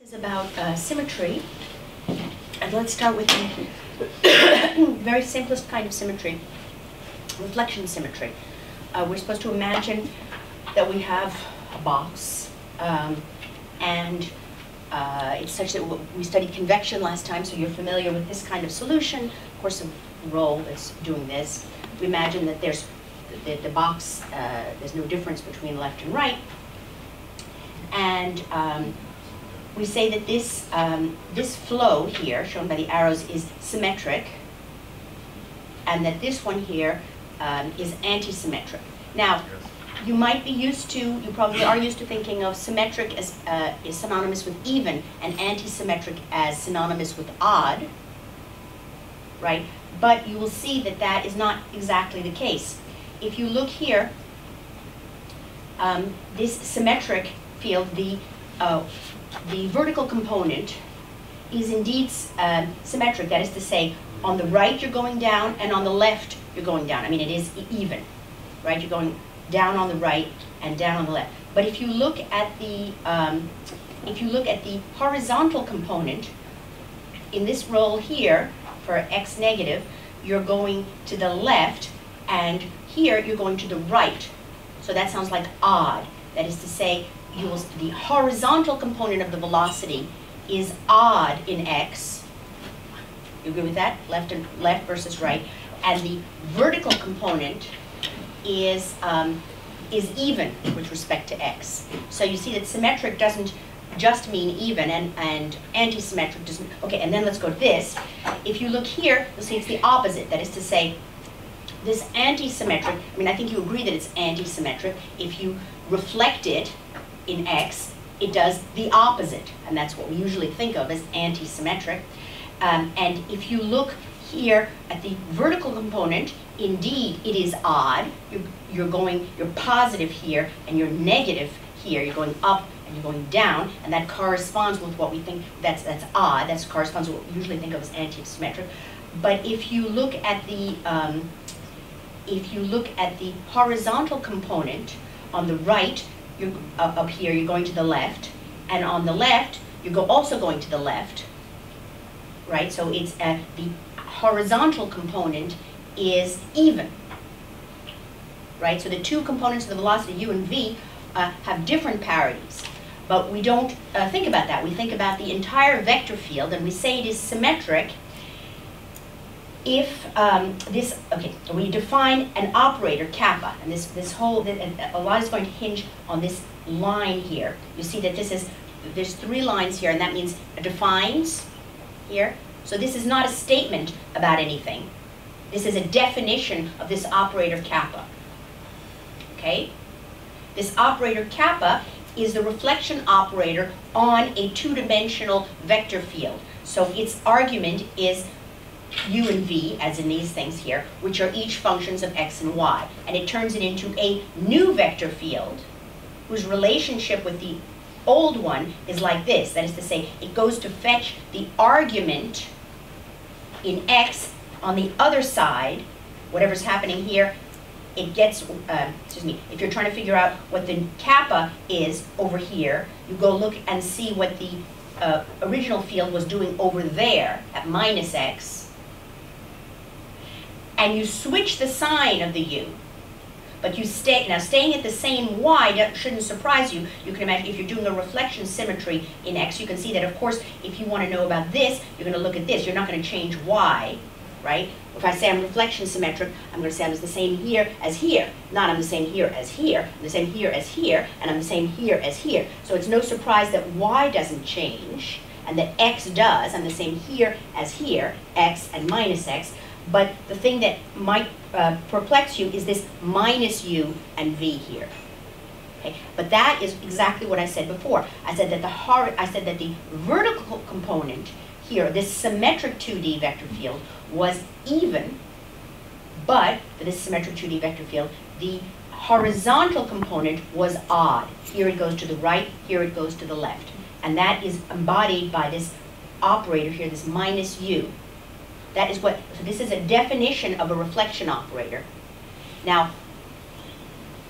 This is about symmetry, and let's start with the very simplest kind of symmetry, reflection symmetry. We're supposed to imagine that we have a box, and it's such that we studied convection last time, so you're familiar with this kind of solution. Of course, a roll that's doing this. We imagine that there's the box, there's no difference between left and right, and we say that this, this flow here, shown by the arrows, is symmetric, and that this one here is anti-symmetric. Now, you might be used to, you probably are used to thinking of symmetric as is synonymous with even, and anti-symmetric as synonymous with odd, right? But you will see that that is not exactly the case. If you look here, this symmetric field, the vertical component is indeed symmetric. That is to say, on the right you're going down, and on the left you're going down. I mean, it is even, right? You're going down on the right and down on the left. But if you look at the horizontal component in this roll here for x negative, you're going to the left, and here you're going to the right. So that sounds like odd. That is to say, the horizontal component of the velocity is odd in x. You agree with that? Left versus right. And the vertical component is even with respect to x. So you see that symmetric doesn't just mean even, and anti-symmetric doesn't. Okay, and then let's go to this. If you look here, you'll see it's the opposite. That is to say, this anti-symmetric, I mean, I think you agree that it's anti-symmetric. If you reflect it in x, it does the opposite, and that's what we usually think of as anti-symmetric. And if you look here at the vertical component, indeed it is odd. You're positive here, and you're negative here. You're going up and you're going down, and that corresponds with what we think that's odd. That corresponds with what we usually think of as anti-symmetric. But if you look at the horizontal component on the right, you're up here, you're going to the left, and on the left, you're also going to the left, right? So it's the horizontal component is even, right? So the two components of the velocity, u and v, have different parities, but we don't think about that. We think about the entire vector field, and we say it is symmetric if we define an operator, kappa, and a lot is going to hinge on this line here. You see that there's three lines here, and that means it defines here. So this is not a statement about anything. This is a definition of this operator kappa, okay? This operator kappa is the reflection operator on a two-dimensional vector field. So its argument is u and v, as in these things here, which are each functions of x and y. And it turns it into a new vector field whose relationship with the old one is like this. That is to say, it goes to fetch the argument in x on the other side. Whatever's happening here, it gets, if you're trying to figure out what the kappa is over here, you go look and see what the original field was doing over there at minus x, and you switch the sign of the u, but you staying at the same y shouldn't surprise you. You can imagine if you're doing a reflection symmetry in x, you can see that, of course, if you want to know about this, you're going to look at this. You're not going to change y, right? If I say I'm reflection symmetric, I'm going to say I'm the same here as here. Not I'm the same here as here, I'm the same here as here, and I'm the same here as here. So it's no surprise that y doesn't change, and that x does. I'm the same here as here, x and minus x. But the thing that might perplex you is this minus u and v here. Okay? But that is exactly what I said before. I said that the vertical component here, this symmetric 2D vector field, was even, but for this symmetric 2D vector field, the horizontal component was odd. Here it goes to the right, here it goes to the left. And that is embodied by this operator here, this minus u. That is so this is a definition of a reflection operator. Now,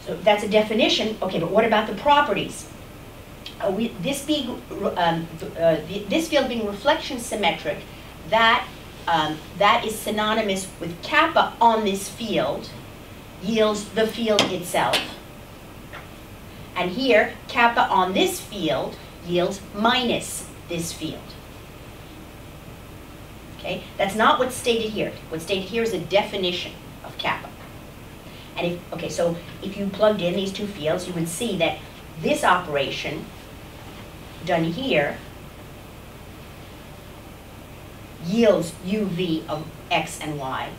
so that's a definition. Okay, but what about the properties? this being this field being reflection symmetric, that is synonymous with kappa on this field yields the field itself. And here, kappa on this field yields minus this field. Okay, that's not what's stated here. What's stated here is a definition of kappa. And so if you plugged in these two fields, you would see that this operation done here yields uv of x and y.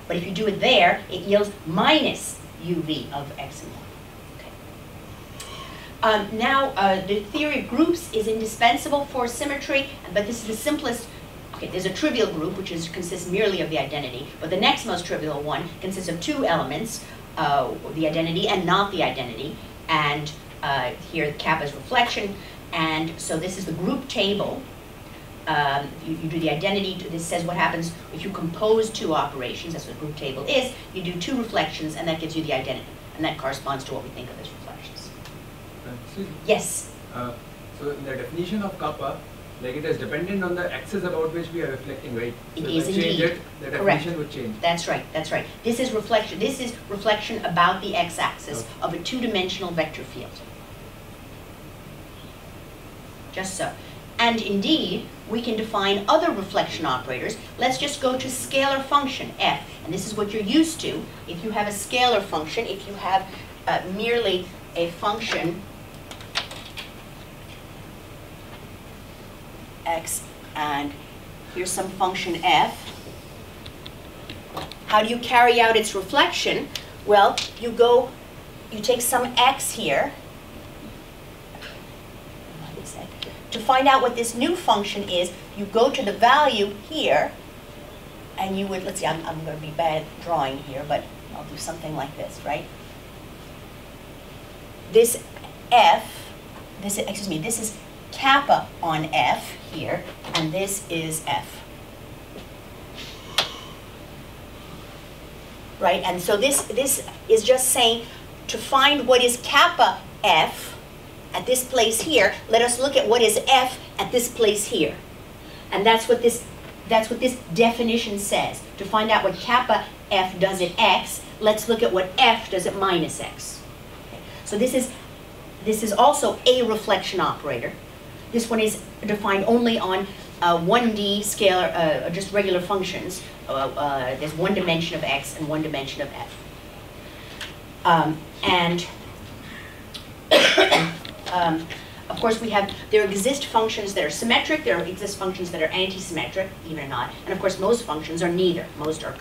But if you do it there, it yields minus uv of x and y. Now, the theory of groups is indispensable for symmetry, but this is the simplest. Okay, there's a trivial group, which consists merely of the identity, but the next most trivial one consists of two elements, the identity and not the identity, and here kappa is reflection, and so this is the group table. You do the identity, this says what happens if you compose two operations, that's what a group table is, you do two reflections, and that gives you the identity, and that corresponds to what we think of as reflections. Yes? So in the definition of kappa, like it is dependent on the axis about which we are reflecting, right? It so is if I change indeed. it, the Correct. definition would change. That's right, that's right. This is reflection. This is reflection about the x-axis of a two-dimensional vector field. Just so. And indeed, we can define other reflection operators. Let's just go to scalar function, f. And this is what you're used to. If you have a scalar function, if you have merely a function x, and here's some function f. How do you carry out its reflection? Well, you take some x here. To find out what this new function is, you go to the value here, and you would, let's see, I'm going to be bad drawing here, but I'll do something like this, right? This f, this is kappa on f here, and this is f. Right, and so this is just saying to find what is kappa f at this place here, let us look at what is f at this place here. And that's what this definition says. To find out what kappa f does at x, let's look at what f does at minus x. Okay. So this is also a reflection operator. This one is defined only on 1D scalar, just regular functions. There's one dimension of x and one dimension of f. Of course, there exist functions that are symmetric, there exist functions that are anti-symmetric, even or not, and of course most functions are neither. Most are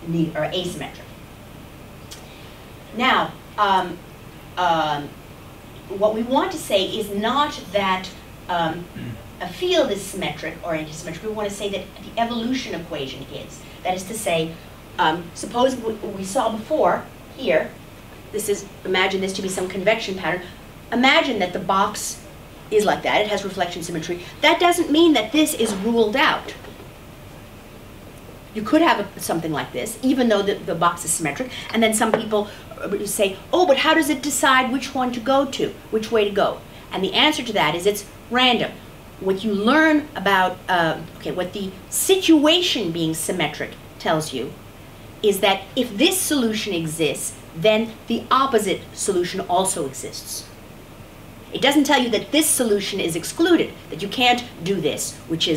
asymmetric. Now, what we want to say is not that a field is symmetric or anti-symmetric. We want to say that the evolution equation is. That is to say, suppose we saw before here, imagine this to be some convection pattern. Imagine that the box is like that, it has reflection symmetry. That doesn't mean that this is ruled out. You could have something like this, even though the box is symmetric, and then some people say, oh, but how does it decide which one to go to, which way to go? And the answer to that is it's random. What you learn about, what the situation being symmetric tells you is that if this solution exists, then the opposite solution also exists. It doesn't tell you that this solution is excluded, that you can't do this, which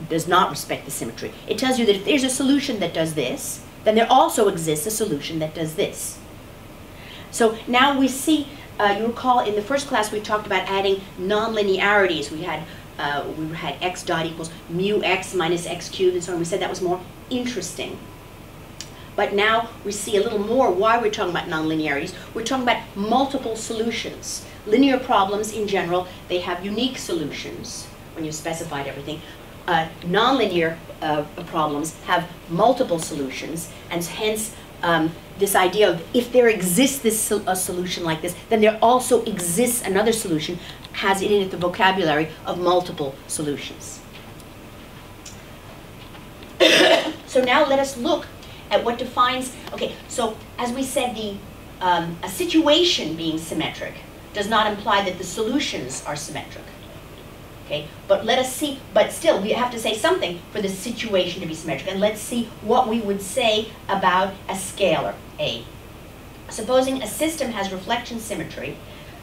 does not respect the symmetry. It tells you that if there's a solution that does this, then there also exists a solution that does this. So now we see, you recall in the first class we talked about adding nonlinearities. We had x dot equals mu x minus x cubed and so on. We said that was more interesting. But now we see a little more why we're talking about nonlinearities. We're talking about multiple solutions. Linear problems in general, they have unique solutions when you've specified everything. Nonlinear problems have multiple solutions, and hence this idea of if there exists a solution like this, then there also exists another solution, has in it the vocabulary of multiple solutions. So now let us look at what defines, okay, so as we said, a situation being symmetric does not imply that the solutions are symmetric. Okay, but let us see, but still we have to say something for the situation to be symmetric, and let's see what we would say about a scalar, A. Supposing a system has reflection symmetry,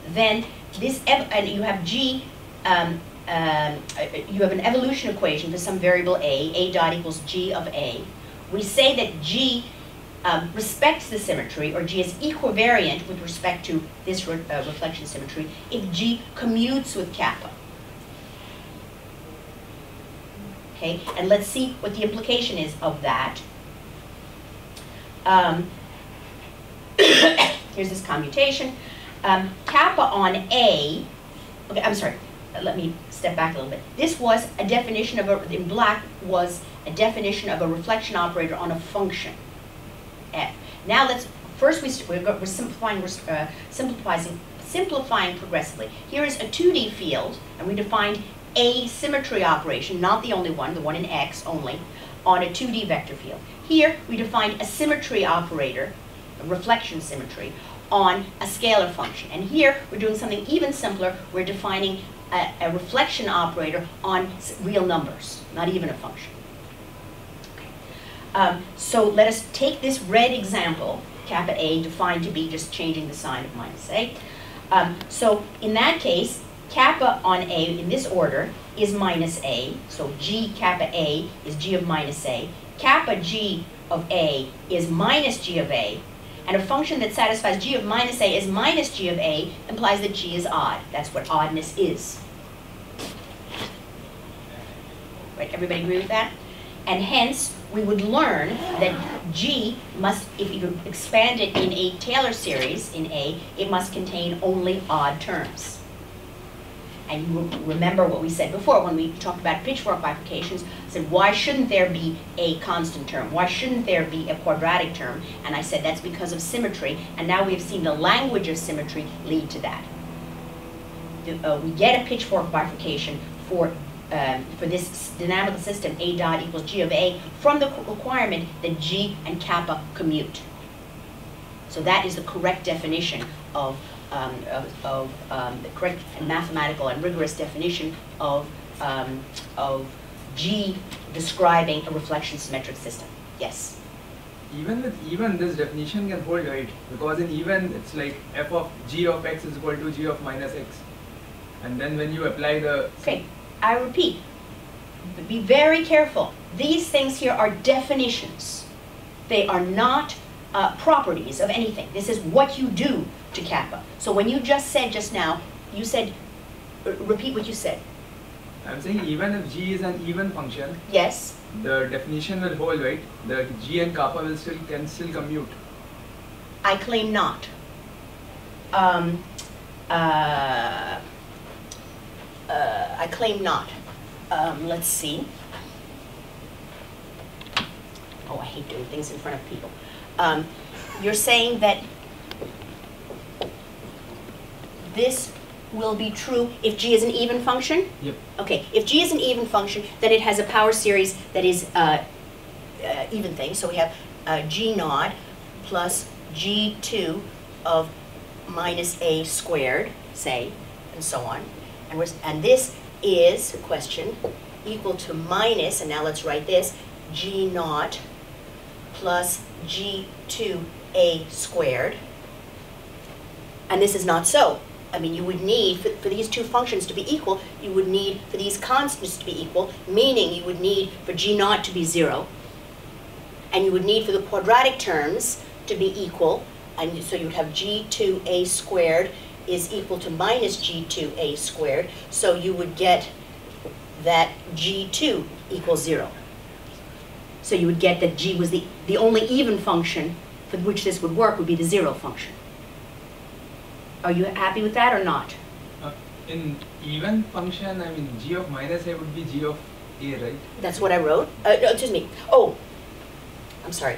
then this, and you have G, you have an evolution equation for some variable A dot equals G of A. We say that G respects the symmetry, or G is equivariant with respect to this reflection symmetry, if G commutes with kappa. Okay, and let's see what the implication is of that. Here's this commutation. Kappa on A, okay, I'm sorry, let me step back a little bit. This was a definition of a, in black, was a definition of a reflection operator on a function, F. Now let's, first we're simplifying progressively. Here is a 2D field, and we defined a symmetry operation, not the only one, the one in X only, on a 2D vector field. Here we defined a symmetry operator, a reflection symmetry, on a scalar function. And here we're doing something even simpler. We're defining a reflection operator on real numbers, not even a function. Okay. So let us take this red example, kappa A, defined to be just changing the sign of minus A. So in that case, kappa on A in this order is minus A. So G kappa A is G of minus A. Kappa G of A is minus G of A. And a function that satisfies G of minus A is minus G of A implies that G is odd. That's what oddness is. Right, everybody agree with that? And hence, we would learn that G must, if you expand it in a Taylor series in A, it must contain only odd terms. And you remember what we said before when we talked about pitchfork bifurcations. I said, why shouldn't there be a constant term? Why shouldn't there be a quadratic term? And I said, that's because of symmetry. And now we've seen the language of symmetry lead to that. We get a pitchfork bifurcation for this dynamical system, A dot equals G of A, from the requirement that G and kappa commute. So that is the correct definition of the correct and mathematical and rigorous definition of G describing a reflection symmetric system. Yes? Even with even, this definition can hold, right? Because in even, it's like f of G of x is equal to G of minus x. And then when you apply the... Okay, I repeat, be very careful. These things here are definitions. They are not properties of anything. This is what you do to kappa. So when you just said just now, you said, repeat what you said. I'm saying even if G is an even function, yes, the definition will hold, right? The G and kappa will can still commute. I claim not. I claim not. Let's see. Oh, I hate doing things in front of people. You're saying that this will be true if G is an even function? Yep. Okay, if G is an even function, then it has a power series that is even thing. So we have G naught plus G2 of minus A squared, say, and so on. And this is, question, equal to minus, and now let's write this, G naught plus G2A squared. And this is not so. I mean, you would need, for these two functions to be equal, you would need for these constants to be equal, meaning you would need for G naught to be 0. And you would need for the quadratic terms to be equal, and so you would have G2A squared is equal to minus G2A squared, so you would get that G2 equals 0. So you would get that G was the only even function for which this would work would be the 0 function. Are you happy with that or not? In even function, I mean, G of minus A would be G of A, right? That's what I wrote. No, excuse me. Oh, I'm sorry.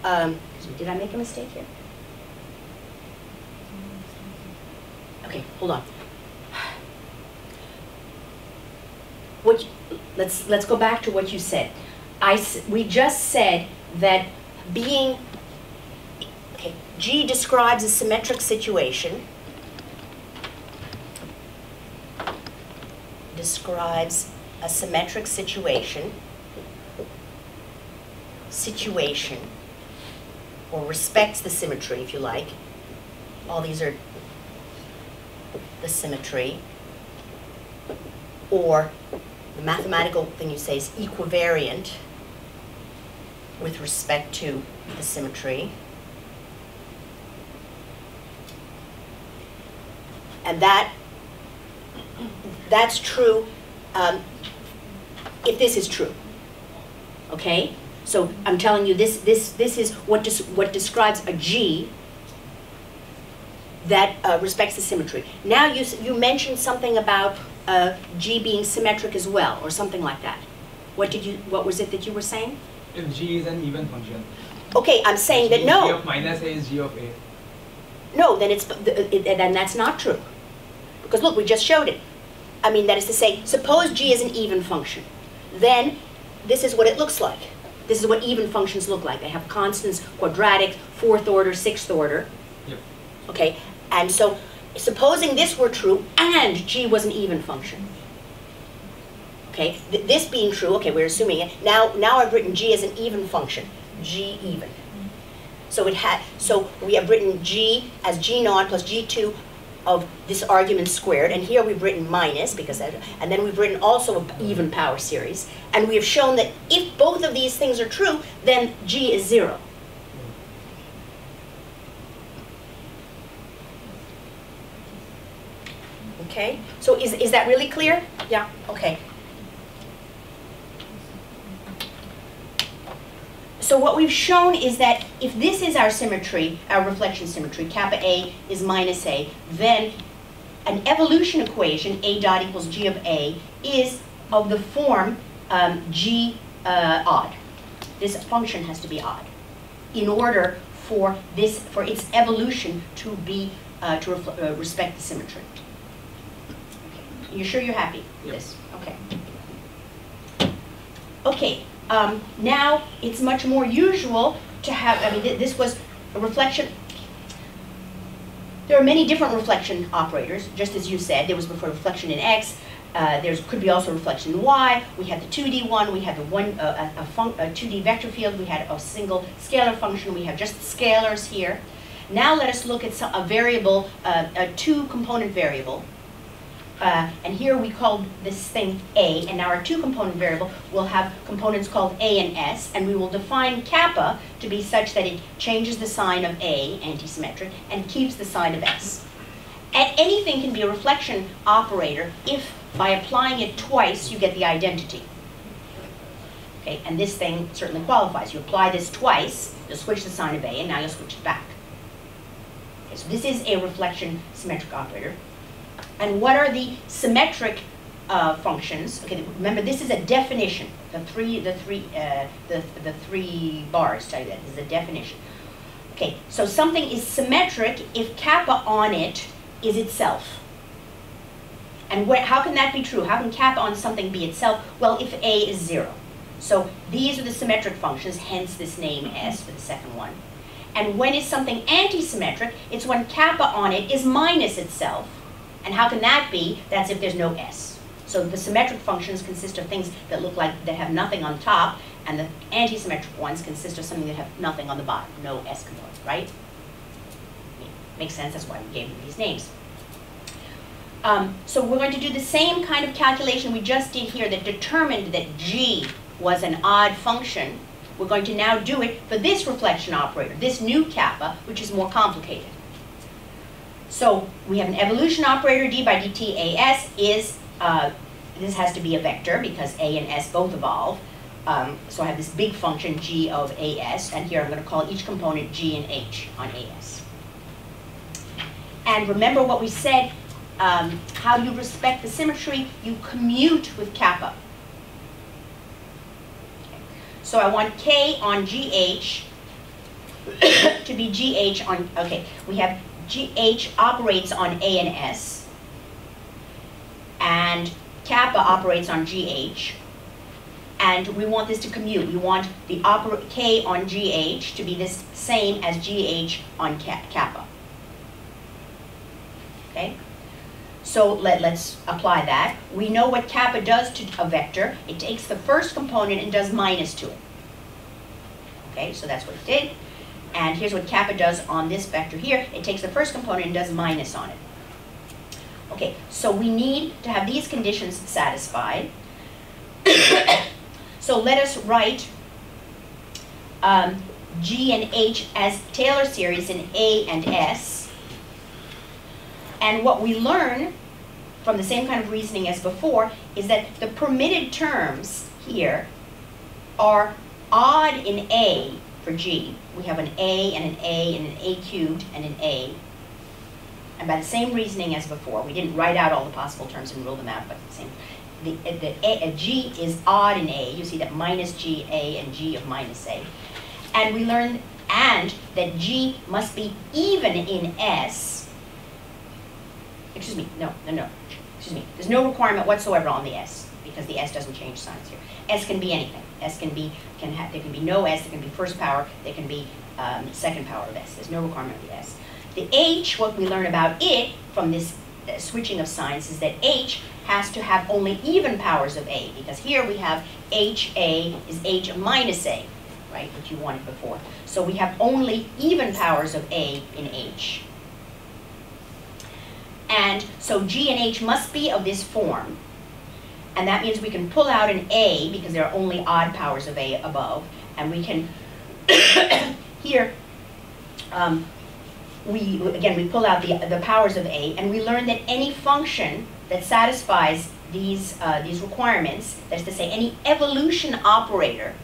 Did I make a mistake here? Okay, hold on. Let's go back to what you said. We just said that being, okay, G describes a symmetric situation. describes a symmetric situation, or respects the symmetry, if you like. All these are the symmetry, or the mathematical thing you say is equivariant with respect to the symmetry. And that's true if this is true. Okay? So I'm telling you this is what describes a G that respects the symmetry. Now you mentioned something about G being symmetric as well, or something like that. What was it that you were saying? If G is an even function. Okay, I'm saying that no. G of minus A is G of A. No, then then that's not true. Because look, we just showed it. I mean, that is to say, suppose G is an even function. Then this is what it looks like. This is what even functions look like. They have constants, quadratic, fourth order, sixth order. Yep. Okay, and so supposing this were true and G was an even function. Okay, this being true, okay, we're assuming it. Now I've written G as an even function, G even. So we have written G as G naught plus G2 of this argument squared, and here we've written minus, and then we've written also an even power series, and we have shown that if both of these things are true, then G is 0. Okay, so is that really clear? Yeah, okay. So what we've shown is that if this is our symmetry, our reflection symmetry, kappa A is minus A, then an evolution equation, A dot equals G of A, is of the form G odd. This function has to be odd in order for its evolution to be respect the symmetry. Okay. You're sure you're happy with this? Okay. Okay. Now it's much more usual to have, I mean, this was a reflection. There are many different reflection operators, just as you said. There was before reflection in X. There could be also reflection in Y. We had the 2D one. We had the a 2D vector field. We had a single scalar function. We have just scalars here. Now let us look at a variable, a two-component variable. And here we called this thing A, and now our two-component variable will have components called A and S, and we will define kappa to be such that it changes the sign of A, antisymmetric, and keeps the sign of S. And anything can be a reflection operator if, by applying it twice, you get the identity. Okay, and this thing certainly qualifies. You apply this twice, you'll switch the sign of A, and now you'll switch it back. Okay, so this is a reflection symmetric operator. And what are the symmetric functions? Okay, remember this is a definition. The three bars tell you that. This is a definition. Okay, so something is symmetric if kappa on it is itself. And how can that be true? How can kappa on something be itself? Well, if A is 0. So these are the symmetric functions, hence this name S for the second one. And when is something antisymmetric? It's when kappa on it is minus itself. And how can that be? That's if there's no S. So the symmetric functions consist of things that look like, that have nothing on top, and the antisymmetric ones consist of something that have nothing on the bottom, no S components, right? Makes sense, that's why we gave them these names. So we're going to do the same kind of calculation we just did here that determined that G was an odd function. We're going to now do it for this reflection operator, this new kappa, which is more complicated. So we have an evolution operator, d by dt as is, this has to be a vector because a and s both evolve. So I have this big function g of as, and here I'm going to call each component g and h on as. And remember what we said, how do you respect the symmetry? You commute with kappa. So I want k on gh to be gh on, okay, we have gh operates on a and s, and kappa operates on gh, and we want this to commute. We want the k on gh to be this same as gh on kappa. Okay? So let's apply that. We know what kappa does to a vector. It takes the first component and does minus to it. Okay, so that's what it did. And here's what kappa does on this vector here. It takes the first component and does minus on it. Okay, so we need to have these conditions satisfied. So let us write G and H as Taylor series in A and S. And what we learn from the same kind of reasoning as before is that the permitted terms here are odd in A for G. We have an A and an A and an A cubed and an A. And by the same reasoning as before, we didn't write out all the possible terms and rule them out, but the same. G is odd in A. You see that minus G, A, and G of minus A. And we learned that G must be even in S. Excuse me, no. Excuse me. There's no requirement whatsoever on the S, because the S doesn't change signs here. S can be anything. S can be, there can be no S, there can be first power, there can be second power of S. There's no requirement of the S. The H, what we learn about it from this switching of signs is that H has to have only even powers of A, because here we have HA is H of minus A, right, which you wanted before. So we have only even powers of A in H. And so G and H must be of this form. And that means we can pull out an A, because there are only odd powers of A above. And we can, here, we pull out the powers of A, and we learn that any function that satisfies these requirements, that is to say, any evolution operator,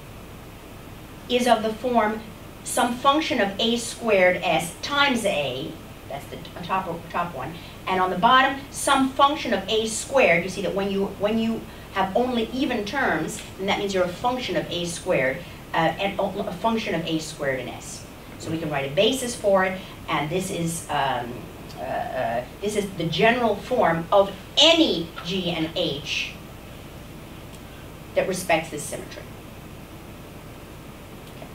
is of the form some function of A squared S times A, that's the top one, and on the bottom, some function of A squared. You see that when you have only even terms, then that means you're a function of A squared, and a function of A squared in S. So we can write a basis for it, and this is the general form of any G and H that respects this symmetry. Okay.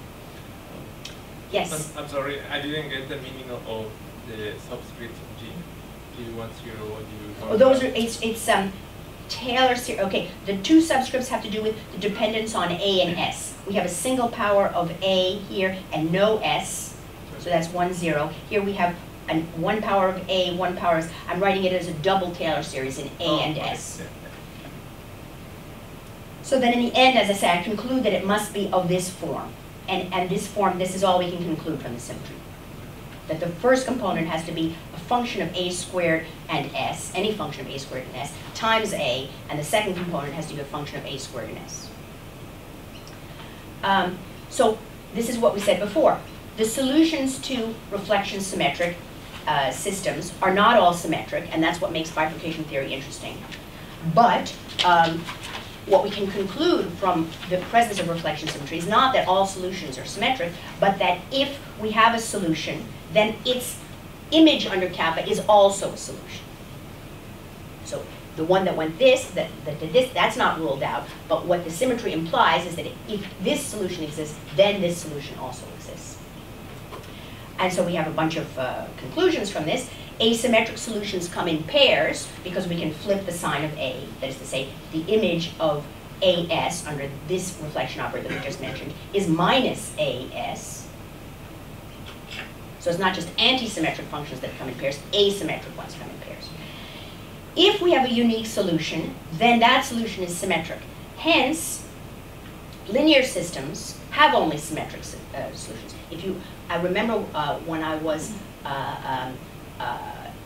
Yes? I'm sorry, I didn't get the meaning of the subscript of G. G10, what do you... Oh, those are, it's Taylor series. Okay, the two subscripts have to do with the dependence on A and S. We have a single power of A here and no S, so that's 1, 0. Here we have one power of A, one power of S. I'm writing it as a double Taylor series in A and S. Okay. So then in the end, as I say, I conclude that it must be of this form. And this form, this is all we can conclude from the symmetry. That the first component has to be a function of A squared and S, any function of A squared and S, times A, and the second component has to be a function of A squared and S. So this is what we said before. The solutions to reflection symmetric systems are not all symmetric, and that's what makes bifurcation theory interesting. But what we can conclude from the presence of reflection symmetry is not that all solutions are symmetric, but that if we have a solution, then its image under kappa is also a solution. So the one that went this, that did this, that's not ruled out, but what the symmetry implies is that if this solution exists, then this solution also exists. And so we have a bunch of conclusions from this. Asymmetric solutions come in pairs because we can flip the sign of A. That is to say, the image of AS under this reflection operator that we just mentioned is minus AS. So it's not just anti-symmetric functions that come in pairs, asymmetric ones come in pairs. If we have a unique solution, then that solution is symmetric. Hence, linear systems have only symmetric solutions. I remember when I was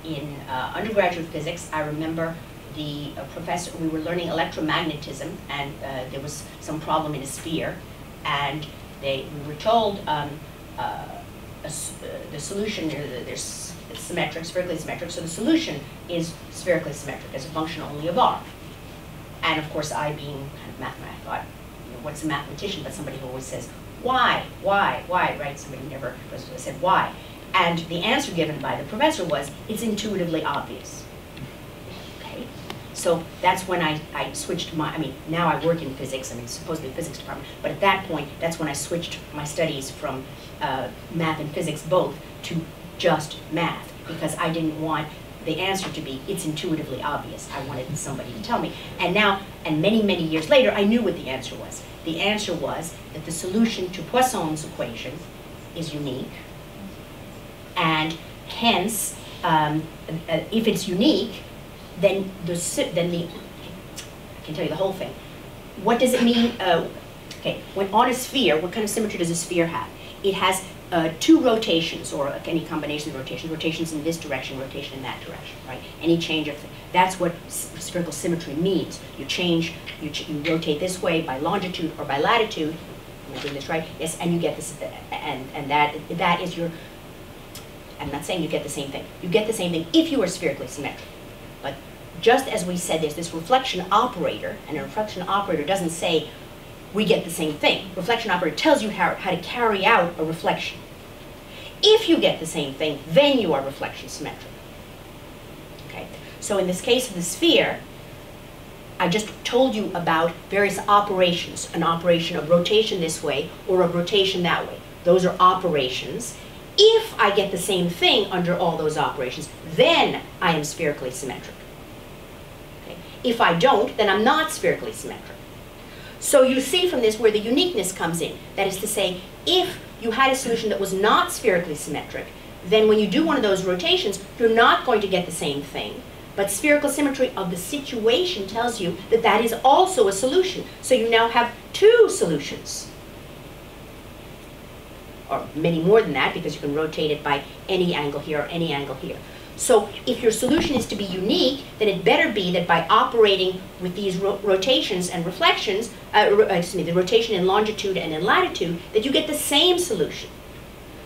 in undergraduate physics, I remember the professor, we were learning electromagnetism, and there was some problem in a sphere, and we were told the solution, it's symmetric, spherically symmetric, so the solution is spherically symmetric as a function only of R. And of course, I being kind of mathematician, I thought, what's a mathematician but somebody who always says, why, right? Somebody never said why. And the answer given by the professor was, it's intuitively obvious. Okay? So that's when I switched now I work in physics, supposedly physics department, but at that point, that's when I switched my studies from math and physics both to just math, because I didn't want the answer to be, it's intuitively obvious. I wanted somebody to tell me. And now, and many, many years later, I knew what the answer was. The answer was that the solution to Poisson's equation is unique, and hence, if it's unique, then I can tell you the whole thing. What does it mean? Okay, when on a sphere, what kind of symmetry does a sphere have? It has two rotations, or any combination of rotations. Rotations in this direction, rotation in that direction, right? Any change of, that's what spherical symmetry means. You change, you rotate this way by longitude or by latitude. Am I doing this right? Yes, and you get this, and that is your, I'm not saying you get the same thing. You get the same thing if you are spherically symmetric. But just as we said, there's this reflection operator, and a reflection operator doesn't say we get the same thing. Reflection operator tells you how to carry out a reflection. If you get the same thing, then you are reflection symmetric. Okay? So in this case of the sphere, I just told you about various operations, an operation of rotation this way or of rotation that way. Those are operations. If I get the same thing under all those operations, then I am spherically symmetric. Okay? If I don't, then I'm not spherically symmetric. So you see from this where the uniqueness comes in. That is to say, if you had a solution that was not spherically symmetric, then when you do one of those rotations, you're not going to get the same thing. But spherical symmetry of the situation tells you that that is also a solution. So you now have two solutions. Or many more than that, because you can rotate it by any angle here or any angle here. So if your solution is to be unique, then it better be that by operating with these rotations and reflections, the rotation in longitude and in latitude, that you get the same solution.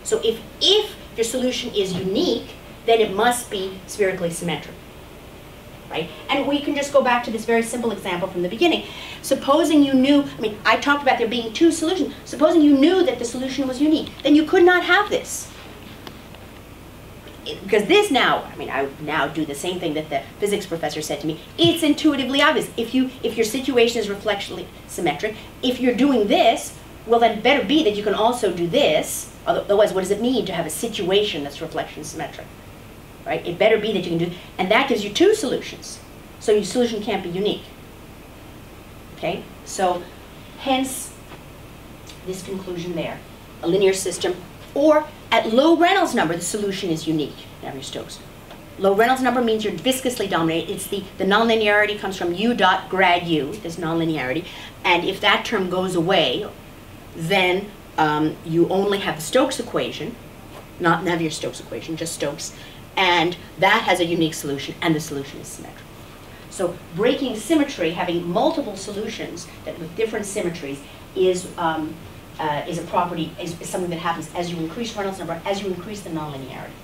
So if your solution is unique, then it must be spherically symmetric. Right? And we can just go back to this very simple example from the beginning. Supposing you knew, I mean, I talked about there being two solutions. Supposing you knew that the solution was unique, then you could not have this. Because this now, I mean, I now do the same thing that the physics professor said to me. It's intuitively obvious. If your situation is reflexionally symmetric, if you're doing this, well, then it better be that you can also do this. Otherwise, what does it mean to have a situation that's reflection symmetric? Right? It better be that you can do, and that gives you two solutions. So your solution can't be unique. Okay? So, hence this conclusion there. A linear system, or at low Reynolds number, the solution is unique, Navier-Stokes. Low Reynolds number means you're viscously dominated. It's the nonlinearity comes from u dot grad u, this nonlinearity. And if that term goes away, then you only have the Stokes equation, not Navier-Stokes equation, just Stokes. And that has a unique solution, and the solution is symmetric. So breaking symmetry, having multiple solutions that with different symmetries, is a property, is something that happens as you increase Reynolds number, as you increase the nonlinearity.